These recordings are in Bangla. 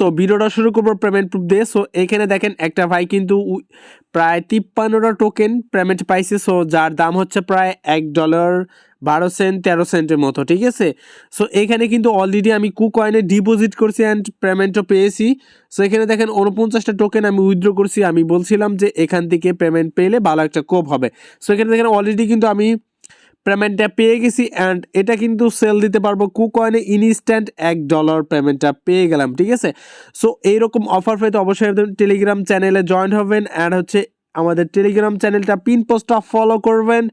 তো ভিডিওটা শুরু করবো পেমেন্ট প্রুফ দিয়ে। সো এখানে দেখেন একটা ভাই কিন্তু প্রায় 53টা টোকেন পেমেন্ট পাইছে। সো যার দাম হচ্ছে প্রায় $1.12 13 মতো, ঠিক আছে। সো এখানে কিন্তু অলরেডি আমি কুকয়েনে ডিপোজিট করছি অ্যান্ড পেমেন্টও পেয়েছি। সো এখানে দেখেন 49টা টোকেন আমি উইথড্র করছি। আমি বলছিলাম যে এখান থেকে পেমেন্ট পেলে ভালো একটা কোপ হবে। সো এখানে দেখেন অলরেডি কিন্তু আমি পেমেন্টটা পেয়ে গেছি অ্যান্ড এটা কিন্তু সেল দিতে পারবো কুকয়েনে ইনস্ট্যান্ট $1 পেমেন্টটা পেয়ে গেলাম, ঠিক আছে। সো এইরকম অফার পেতে অবশ্যই টেলিগ্রাম চ্যানেলে জয়েন হবেন অ্যান্ড হচ্ছে আমাদের টেলিগ্রাম চ্যানেলটা পিন পোস্টটা ফলো করবেন।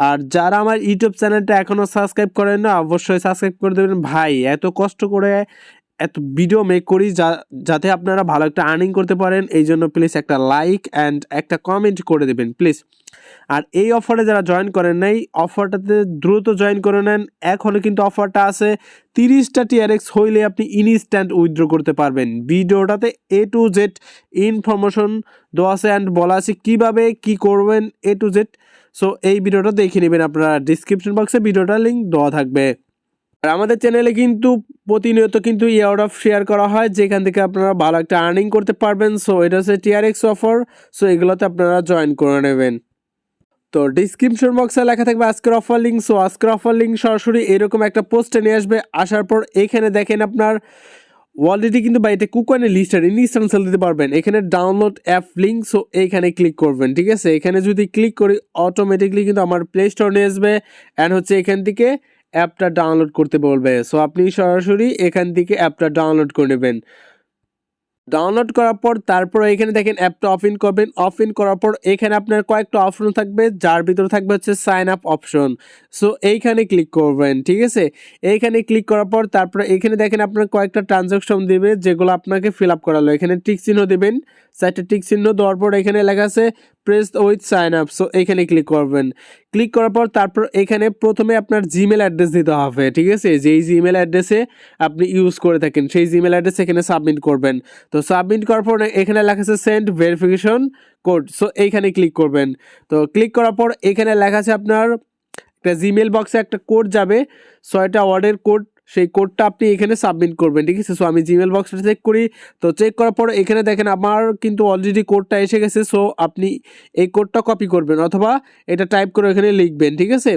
আর যারা আমার ইউটিউব চ্যানেলটা এখনও সাবস্ক্রাইব করেন না অবশ্যই সাবস্ক্রাইব করে দেবেন। ভাই এত কষ্ট করে এত ভিডিও মেক করি যাতে আপনারা ভালো একটা আর্নিং করতে পারেন, এই জন্য প্লিজ একটা লাইক অ্যান্ড একটা কমেন্ট করে দেবেন প্লিজ। আর এই অফারে যারা জয়েন করেন নাই অফারটাতে দ্রুত জয়েন করে নেন। এখনও কিন্তু অফারটা আছে, 30টা TRX হইলে আপনি ইনস্ট্যান্ট উইথড্র করতে পারবেন। ভিডিওটাতে A to Z ইনফরমেশন দেওয়া আছে অ্যান্ড বলা আছে কীভাবে কী করবেন A to Z। সো এই ভিডিওটা দেখে নেবেন আপনারা, ডিসক্রিপশন বক্সে ভিডিওটার লিঙ্ক দেওয়া থাকবে। আর আমাদের চ্যানেলে কিন্তু প্রতিনিয়ত কিন্তু এয়ারড্রপ শেয়ার করা হয় যেখান থেকে আপনারা ভালো একটা আর্নিং করতে পারবেন। সো এটা হচ্ছে TRX অফার। সো এগুলোতে আপনারা জয়েন করে নেবেন। তো ডিসক্রিপশন বক্সে লেখা থাকবে আজকের অফার লিঙ্ক। সো আজকের অফার লিঙ্ক সরাসরি এরকম একটা পোস্টে নিয়ে আসবে। আসার পর এখানে দেখেন আপনার অলরেডি কিন্তু বাড়িতে কুকয়েনের লিস্টার ইনস্ট্যান্ট সেল দিতে পারবেন। এখানে ডাউনলোড অ্যাপ লিঙ্ক, সো এইখানে ক্লিক করবেন, ঠিক আছে। এখানে যদি ক্লিক করি অটোমেটিকলি কিন্তু আমার প্লে স্টোর নিয়ে আসবে অ্যান্ড হচ্ছে এখান থেকে অ্যাপটা ডাউনলোড করতে বলবে। সো আপনি সরাসরি এখান থেকে অ্যাপটা ডাউনলোড করে নেবেন। ডাউনলোড করার পর তারপর এখানে দেখেন অ্যাপটা অফ ইন করবেন। অফ ইন করার পর এখানে আপনার কয়েকটা অপশন থাকবে, যার ভিতরে থাকবে হচ্ছে সাইন আপ অপশন। সো এইখানে ক্লিক করবেন, ঠিক আছে। এইখানে ক্লিক করার পর তারপরে এখানে দেখেন আপনার কয়েকটা ট্রানজাকশন দেবে যেগুলো আপনাকে ফিল আপ করালো। এখানে টিক চিহ্ন দেবেন, সাইডে টিক চিহ্ন দেওয়ার পর এখানে লেখা আছে press with sign up. So এখানে ক্লিক করবেন। ক্লিক করার পর তারপর এখানে প্রথমে আপনার জিমেল অ্যাড্রেস দিতে হবে, ঠিক আছে। যেই জিমেল অ্যাড্রেসে আপনি ইউজ করে থাকেন সেই জিমেল অ্যাড্রেস এখানে সাবমিট করবেন। তো সাবমিট করার পর এখানে লেখা আছে সেন্ড ভেরিফিকেশন কোড। সো এইখানে ক্লিক করবেন। তো ক্লিক করার পর এখানে লেখা আছে আপনার একটা জিমেল বক্সে একটা কোড যাবে, 6টা ওয়ার্ডের কোড। সেই কোডটা আপনি এখানে সাবমিট করবেন, ঠিক আছে। সো আমি জিমেল বক্সটা চেক করি। তো চেক করার পর এখানে দেখেন আমার কিন্তু অলরেডি কোডটা এসে গেছে। সো আপনি এই কোডটা কপি করবেন অথবা এটা টাইপ করে এখানে লিখবেন, ঠিক আছে।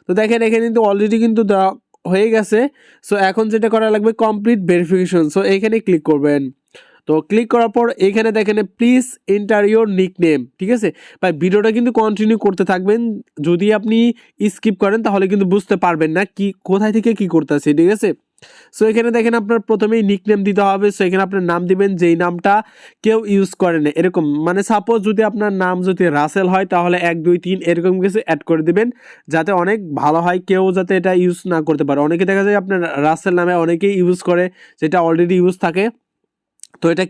তো দেখেন এখানে কিন্তু অলরেডি কিন্তু দেওয়া হয়ে গেছে। সো এখন যেটা করা লাগবে কমপ্লিট ভেরিফিকেশন। সো এখানে ক্লিক করবেন। তো ক্লিক করার পর এখানে দেখেন প্লিজ এন্টার ইউর নিকনেম, ঠিক আছে। ভাই ভিডিওটা কিন্তু কন্টিনিউ করতে থাকবেন, যদি আপনি স্কিপ করেন তাহলে কিন্তু বুঝতে পারবেন না কি কোথায় থেকে কি করতেছে, ঠিক আছে। সো এখানে দেখেন আপনার প্রথমেই নিকনেম দিতে হবে। সো এখানে আপনার নাম দিবেন যেই নামটা কেউ ইউজ করে না, এরকম মানে সাপোজ যদি আপনার নাম যদি রাসেল হয় তাহলে 1 2 3 এরকম কিছু অ্যাড করে দিবেন যাতে অনেক ভালো হয়, কেউ যাতে এটা ইউজ না করতে পারে। অনেকে দেখা যায় আপনার রাসেল নামে অনেকেই ইউজ করে যেটা অলরেডি ইউজ থাকে। তো এটা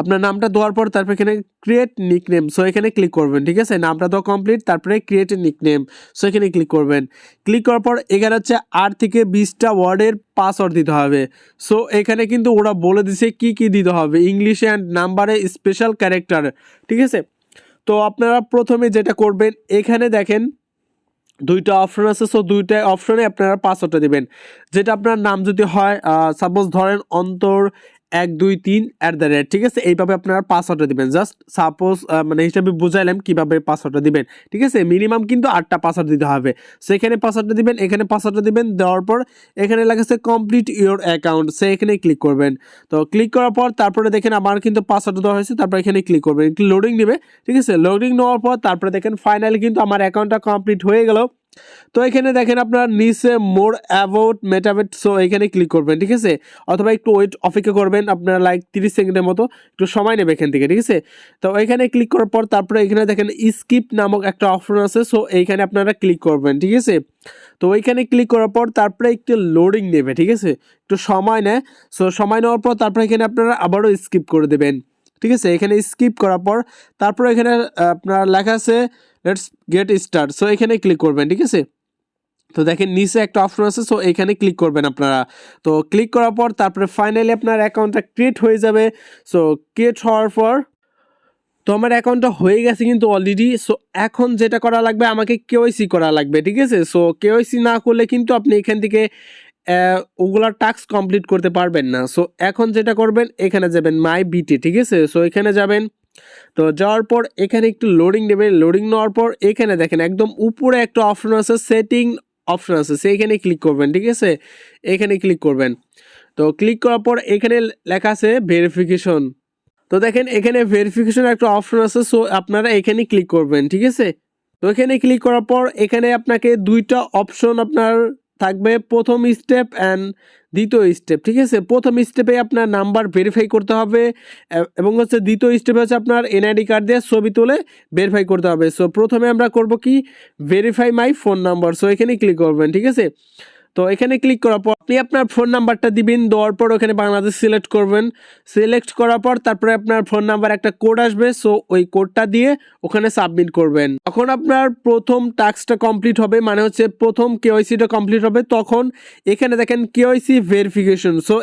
আপনার নামটা দেওয়ার পর তারপর এখানে ক্রিয়েট নিকনেম। সো এখানে ক্লিক করবেন, ঠিক আছে। নামটা দেওয়া কমপ্লিট, তারপরে ক্রিয়েট নিকনেম। সো এখানে ক্লিক করবেন। ক্লিক করার পর এখানে হচ্ছে 8 থেকে 20টা ওয়ার্ডের পাসওয়ার্ড দিতে হবে। সো এখানে কিন্তু ওরা বলে দিছে কি কি দিতে হবে, ইংলিশে অ্যান্ড নাম্বারে স্পেশাল ক্যারেক্টার, ঠিক আছে। তো আপনারা প্রথমে যেটা করবেন এখানে দেখেন 2টা অপশন আছে। সো 2টা অপশনে আপনারা পাসওয়ার্ডটা দিবেন। যেটা আপনার নাম যদি হয় সাপোজ ধরেন অন্তর 1 2 3 ঠিক আছে, এইভাবে আপনারা পাসওয়ার্ডটা দিবেন। জাস্ট সাপোজ মানে হিসাবে বুঝাইলাম কিভাবে পাসওয়ার্ডটা দিবেন, ঠিক আছে। মিনিমাম কিন্তু 8টা পাসওয়ার্ড দিতে হবে। সো এখানে পাসওয়ার্ডটা দিবেন, এখানে পাসওয়ার্ডটা দিবেন। দেওয়ার পর এখানে লেখা আছে কমপ্লিট ইউর অ্যাকাউন্ট। সো এখানে ক্লিক করবেন। তো ক্লিক করার পর তারপরে দেখেন আমার কিন্তু পাসওয়ার্ডটা দেওয়া হয়েছে। তারপর এখানে ক্লিক করবেন, একটু লোডিং নেবে, ঠিক আছে। লোডিং নেওয়ার পর তারপরে দেখেন ফাইনালি কিন্তু আমার অ্যাকাউন্টটা কমপ্লিট হয়ে গেল। তো এখানে দেখেন আপনার নিচে মোর অ্যাবাউট মেটাবেট। সো এখানে ক্লিক করবেন, ঠিক আছে। অথবা একটু ওয়েট অপেক্ষা করবেন, আপনার লাইক 30 সেকেন্ডের মতো একটু সময় নেবে এখান থেকে, ঠিক আছে। তো এখানে ক্লিক করার পর তারপরে এখানে দেখেন স্কিপ নামক একটা অপশন আছে। সো এইখানে আপনারা ক্লিক করবেন, ঠিক আছে। তো ওইখানে ক্লিক করার পর তারপরে একটু লোডিং নেবে, ঠিক আছে, একটু সময় নেয়। সো সময় নেওয়ার পর তারপরে এখানে আপনারা আবারও স্কিপ করে দেবেন, ঠিক আছে। এখানে স্কিপ করার পর তারপরে এখানে আপনার লেখা আছে লেটস গেট স্টার্ট। সো এখানে ক্লিক করবেন, ঠিক আছে। তো দেখেন নিচে একটা অপশন আছে। সো এখানে ক্লিক করবেন আপনারা। তো ক্লিক করার পর তারপরে ফাইনালি আপনার অ্যাকাউন্টটা ক্রিয়েট হয়ে যাবে। সো ক্রিয়েট হওয়ার পর তো আমার অ্যাকাউন্টটা হয়ে গেছে কিন্তু অলরেডি। সো এখন যেটা করা লাগবে আমাকে কেওয়াইসি করা লাগবে, ঠিক আছে। সো কেওয়াইসি না করলে কিন্তু আপনি এখান থেকে ওগুলা টাস্ক কমপ্লিট করতে পারবেন না। সো এখন যেটা করবেন এখানে যাবেন মাই বিটে, ঠিক আছে। সো এখানে যাবেন, তো যাওয়ার পর এখানে একটু লোডিং নেবে, লোডিং নেওয়ার পর এখানে দেখেন একদম উপরে একটা অপশন আছে, সেটিং অপশন আছে, সেইখানে ক্লিক করবেন, ঠিক আছে। এখানে ক্লিক করবেন, তো ক্লিক করার পর এখানে লেখা আছে ভেরিফিকেশন। তো দেখেন এখানে ভেরিফিকেশন একটা অপশন আছে, সো আপনারা এখানে ক্লিক করবেন, ঠিক আছে। তো এখানে ক্লিক করার পর এখানে আপনাকে দুইটা অপশন আপনার থাকবে, প্রথম স্টেপ অ্যান্ড দ্বিতীয় স্টেপ, ঠিক আছে। প্রথম স্টেপে আপনার নাম্বার ভেরিফাই করতে হবে এবং হচ্ছে দ্বিতীয় স্টেপে হচ্ছে আপনার এনআইডি কার্ড দিয়ে ছবি তুলে ভেরিফাই করতে হবে। সো প্রথমে আমরা করব কি, verify my phone number, so এখানে ক্লিক করবেন, ঠিক আছে। তো এখানে ক্লিক করার পর আপনি আপনার ফোন নাম্বারটা দিবেন, দেওয়ার পর ওখানে বাংলাদেশ সিলেক্ট করবেন, সিলেক্ট করার পর তারপরে আপনার ফোন নাম্বার একটা কোড আসবে, সো ওই কোডটা দিয়ে ওখানে সাবমিট করবেন। তখন আপনার প্রথম টাস্কটা কমপ্লিট হবে, মানে হচ্ছে প্রথম কেওয়াইসিটা কমপ্লিট হবে। তখন এখানে দেখেন কেওয়াইসি ভেরিফিকেশন, সো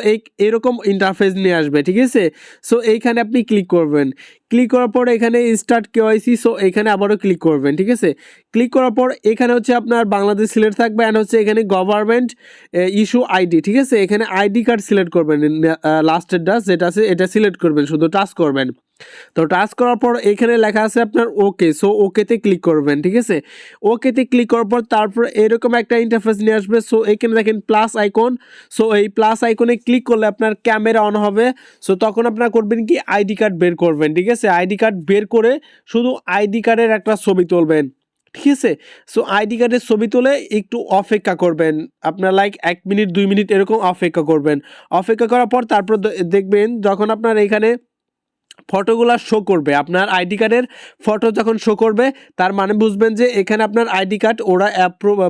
এরকম ইন্টারফেস নিয়ে আসবে, ঠিক আছে। সো এইখানে আপনি ক্লিক করবেন, ক্লিক করার পর এখানে স্টার্ট কেওয়াইসি, সো এখানে আবারও ক্লিক করবেন, ঠিক আছে। ক্লিক করার পর এখানে হচ্ছে আপনার বাংলাদেশ সিলেক্ট থাকবে অ্যান্ড হচ্ছে এখানে গভর্নমেন্ট ইস্যু আইডি, ঠিক আছে। এখানে আইডি কার্ড সিলেক্ট করবেন, লাস্টেরটা যেটা আছে এটা সিলেক্ট করবেন, শুধু টাচ করবেন। তো টাচ করার পর এখানে লেখা আছে আপনার ওকে, সো ওকেতে ক্লিক করবেন, ঠিক আছে। ওকেতে ক্লিক করার পর তারপর এরকম একটা ইন্টারফেস নিয়ে আসবে। সো এখানে দেখেন প্লাস আইকন, সো এই প্লাস আইকনে ক্লিক করলে আপনার ক্যামেরা অন হবে। সো তখন আপনার করবেন কি, আইডি কার্ড বের করবেন, ঠিক আছে। আইডি কার্ড বের করে শুধু আইডি কার্ডের একটা ছবি তুলবেন, ঠিক আছে। সো আইডি কার্ডের ছবি তুলে একটু অপেক্ষা করবেন, আপনার লাইক 1 মিনিট 2 মিনিট এরকম অপেক্ষা করবেন। অপেক্ষা করার পর তারপর দেখবেন যখন আপনার এখানে ফটোগুলো শো করবে, আপনার আইডি কার্ডের ফটো যখন শো করবে, তার মানে বুঝবেন যে এখানে আপনার আইডি কার্ড ওরা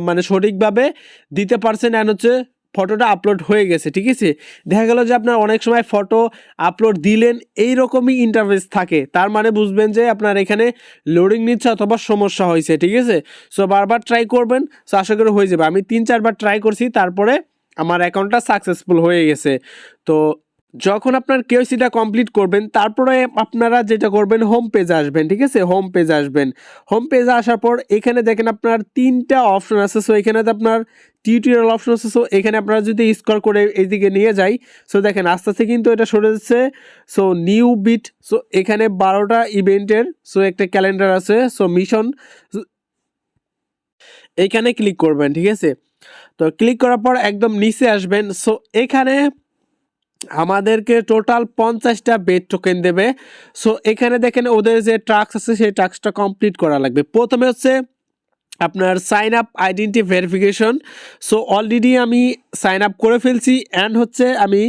মানে সঠিকভাবে দিতে পারছেন অ্যান্ড হচ্ছে ফটোটা আপলোড হয়ে গেছে, ঠিক আছে। দেখা গেল যে আপনার অনেক সময় ফটো আপলোড দিলেন এইরকমই ইন্টারফেস থাকে, তার মানে বুঝবেন যে আপনার এখানে লোডিং নিচ্ছে অথবা সমস্যা হয়েছে, ঠিক আছে। সো বারবার ট্রাই করবেন, সো আশা করি হয়ে যাবে। আমি 3-4 বার ট্রাই করছি, তারপরে আমার অ্যাকাউন্টটা সাকসেসফুল হয়ে গেছে। তো যখন আপনার কেওয়াইসিটা কমপ্লিট করবেন তারপরে আপনারা যেটা করবেন, হোম পেজে আসবেন, ঠিক আছে। হোম পেজে আসবেন, হোম পেজে আসার পর এখানে দেখেন আপনার 3টা অপশন আছে। সো এখানে তো আপনার টিউটোরিয়াল অপশন আছে, সো এখানে আপনারা যদি স্ক্রল করে এইদিকে নিয়ে যাই, সো দেখেন আস্তে আস্তে কিন্তু এটা সরে যাচ্ছে। সো নিউ বিট, সো এখানে 12টা ইভেন্টের সো একটা ক্যালেন্ডার আছে, সো মিশন, এইখানে ক্লিক করবেন, ঠিক আছে। তো ক্লিক করার পর একদম নিচে আসবেন, সো এখানে আমাদেরকে টোটাল 50টা বেট টোকেন দেবে। সো এখানে দেখেন ওদের যে টাস্ক আছে সেই টাস্কটা কমপ্লিট করা লাগবে। প্রথমে হচ্ছে আপনার sign up identity verification, so already আমি সাইন আপ করে ফেলছি অ্যান্ড হচ্ছে আমি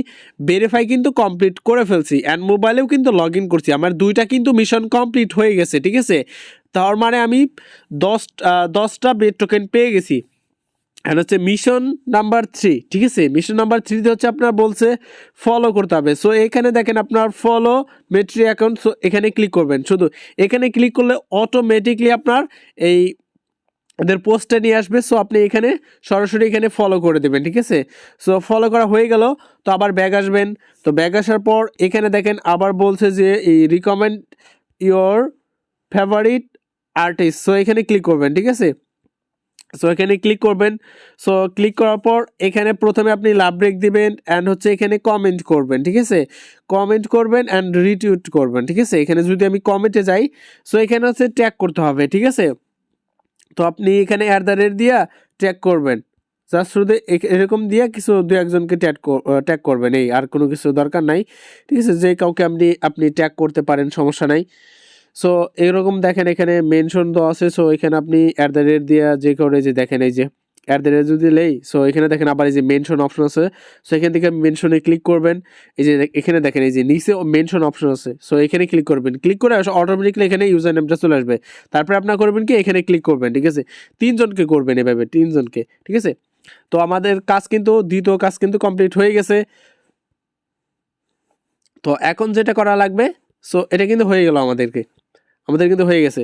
ভেরিফাই কিন্তু কমপ্লিট করে ফেলছি অ্যান্ড মোবাইলেও কিন্তু লগ ইন করছি, আমার 2টা কিন্তু মিশন কমপ্লিট হয়ে গেছে, ঠিক আছে। তার মানে আমি 10টা বেট টোকেন পেয়ে গেছি। অ্যান্ড হচ্ছে মিশন নাম্বার 3, ঠিক আছে। মিশন নাম্বার 3তে হচ্ছে আপনার বলছে ফলো করতে হবে। সো এখানে দেখেন আপনার ফলো মেট্রি অ্যাকাউন্ট, সো এখানে ক্লিক করবেন। শুধু এখানে ক্লিক করলে অটোমেটিকলি আপনার এই ওদের পোস্টে নিয়ে আসবে। সো আপনি এখানে সরাসরি এখানে ফলো করে দেবেন, ঠিক আছে। সো ফলো করা হয়ে গেল, তো আবার ব্যাক আসবেন। তো ব্যাক আসার পর এখানে দেখেন আবার বলছে যে এই recommend your favourite artist, so এখানে ক্লিক করবেন, ঠিক আছে। সো এখানে ক্লিক করবেন। সো ক্লিক করার পর এখানে প্রথমে আপনি লাভ ব্রেক দিবেন অ্যান্ড হচ্ছে এখানে কমেন্ট করবেন, ঠিক আছে। কমেন্ট করবেন অ্যান্ড রিটুইট করবেন, ঠিক আছে। এখানে যদি আমি কমেন্টে যাই, সো এখানে হচ্ছে ট্যাগ করতে হবে, ঠিক আছে। তো আপনি এখানে @ দিয়া ট্যাগ করবেন, জাস্ট শুধু এরকম দিয়া কিছু 2-1জনকে ট্যাগ করবেন, এই আর কোনো কিছু দরকার নাই, ঠিক আছে। যে কাউকে আপনি ট্যাগ করতে পারেন, সমস্যা নাই। সো এরকম দেখেন এখানে মেনশন দেওয়া আছে, সো এখানে আপনি @ দিয়া যে করে যে দেখেন এই যে @ যদি লেই, সো এখানে দেখেন আবার এই যে মেনশন অপশন আছে, সো এখান থেকে মেনশনে ক্লিক করবেন। এই যে এখানে দেখেন এই যে নিচে মেনশন অপশন আছে, সো এখানে ক্লিক করবেন। ক্লিক করে অটোমেটিকলি এখানে ইউজার নেমটা চলে আসবে। তারপরে আপনার করবেন কি, এখানে ক্লিক করবেন, ঠিক আছে। 3জনকে করবেন এভাবে, 3জনকে, ঠিক আছে। তো আমাদের কাজ কিন্তু দ্বিতীয় কাজ কিন্তু কমপ্লিট হয়ে গেছে। তো এখন যেটা করা লাগবে, সো এটা কিন্তু হয়ে গেল আমাদের কিন্তু হয়ে গেছে।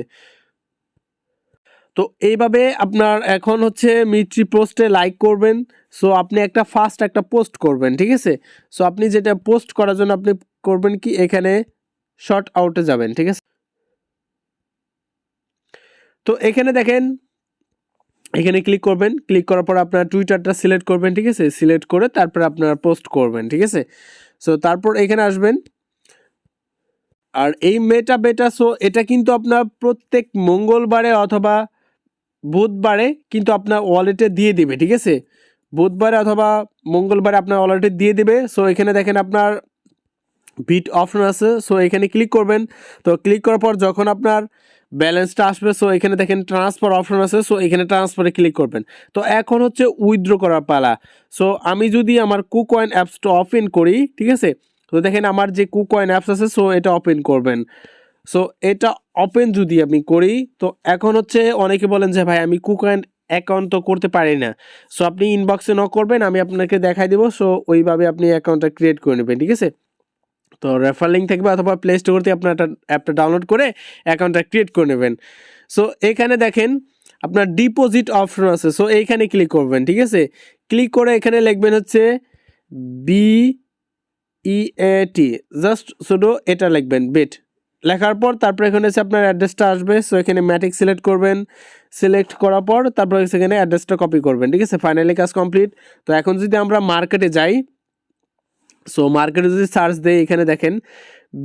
তো এইভাবে আপনার এখন হচ্ছে মিত্রি পোস্টে লাইক করবেন। সো আপনি ফার্স্ট একটা পোস্ট করবেন, ঠিক আছে। সো আপনি যেটা পোস্ট করার জন্য আপনি করবেন কি, এখানে শর্ট আউটে যাবেন, ঠিক আছে। তো এখানে দেখেন এখানে ক্লিক করবেন, ক্লিক করার পর আপনার টুইটারটা সিলেক্ট করবেন, ঠিক আছে, সিলেক্ট করে তারপর আপনারা পোস্ট করবেন, ঠিক আছে। সো তারপর এখানে আসবেন, আর এই মেটাবেটা সো এটা কিন্তু আপনার প্রত্যেক মঙ্গলবারে অথবা বুধবারে কিন্তু আপনার ওয়ালেটে দিয়ে দিবে, ঠিক আছে, বুধবারে অথবা মঙ্গলবারে আপনার ওয়ালেটে দিয়ে দিবে। সো এখানে দেখেন আপনার বিট অপশন আছে, সো এখানে ক্লিক করবেন। তো ক্লিক করার পর যখন আপনার ব্যালেন্সটা আসবে, সো এখানে দেখেন ট্রান্সফার অপশন আছে, সো এখানে ট্রান্সফারে ক্লিক করবেন। তো এখন হচ্ছে উইথড্র করার পালা। সো আমি যদি আমার কুকয়েন অ্যাপসটা ওপেন করি, ঠিক আছে, তো দেখেন আমার যে কুকয়েন অ্যাপস আছে, সো এটা ওপেন করবেন। সো এটা ওপেন যদি আমি করি, তো এখন হচ্ছে অনেকে বলেন যে ভাই আমি কুকয়েন অ্যাকাউন্ট তো করতে পারি না। সো আপনি ইনবক্সে নক করবেন, আমি আপনাকে দেখাই দেবো। সো ওইভাবে আপনি অ্যাকাউন্টটা ক্রিয়েট করে নেবেন, ঠিক আছে। তো রেফার লিঙ্ক থাকবে অথবা প্লে স্টোর থেকে আপনার অ্যাপটা ডাউনলোড করে অ্যাকাউন্টটা ক্রিয়েট করে নেবেন। সো এখানে দেখেন আপনার ডিপোজিট অপশন আছে, সো এইখানে ক্লিক করবেন, ঠিক আছে। ক্লিক করে এখানে লিখবেন হচ্ছে BEAT, জাস্ট শুধু এটা লিখবেন বেট, লেখার পর তারপর এখানে হচ্ছে আপনার অ্যাড্রেসটা আসবে। সো এখানে ম্যাটিক সিলেক্ট করবেন, সিলেক্ট করার পর তারপর সেখানে অ্যাড্রেসটা কপি করবেন, ঠিক আছে। ফাইনালি কাজ কমপ্লিট। তো এখন যদি আমরা মার্কেটে যাই, সো মার্কেটে যদি সার্চ দেই, এখানে দেখেন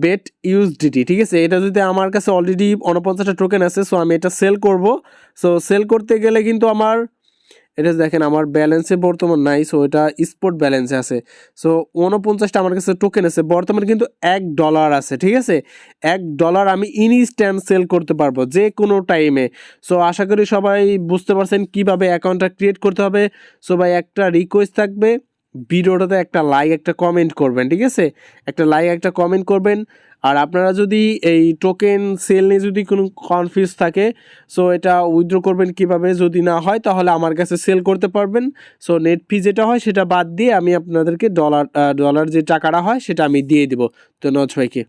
বেট ইউএসডিটি, ঠিক আছে, এটা যদি আমার কাছে অলরেডি 49টা টোকেন আছে, সো আমি এটা সেল করব। সো সেল করতে গেলে কিন্তু আমার এটা দেখেন আমার ব্যালেন্সে বর্তমান নাই, সো এটা স্পট ব্যালেন্সে আছে। সো 49টা আমার কাছে টোকেন আছে, বর্তমানে কিন্তু $1 আছে, ঠিক আছে। $1 আমি ইনস্ট্যান্ট সেল করতে পারবো যে কোনো টাইমে। সো আশা করি সবাই বুঝতে পারছেন কিভাবে অ্যাকাউন্টটা ক্রিয়েট করতে হবে। সো ভাই একটা রিকোয়েস্ট থাকবে, ভিডিওটাতে একটা লাইক একটা কমেন্ট করবেন, ঠিক আছে, একটা লাইক একটা কমেন্ট করবেন। আর আপনারা যদি এই টোকেন সেল নিয়ে যদি কোনো কনফিউজ থাকে, সো এটা উইথড্র করবেন কিভাবে, যদি না হয় তাহলে আমার কাছে সেল করতে পারবেন। সো নেট ফি যেটা হয় সেটা বাদ দিয়ে আমি আপনাদেরকে ডলার যে টাকাটা হয় সেটা আমি দিয়ে দিব। ধন্যবাদ সবাইকে।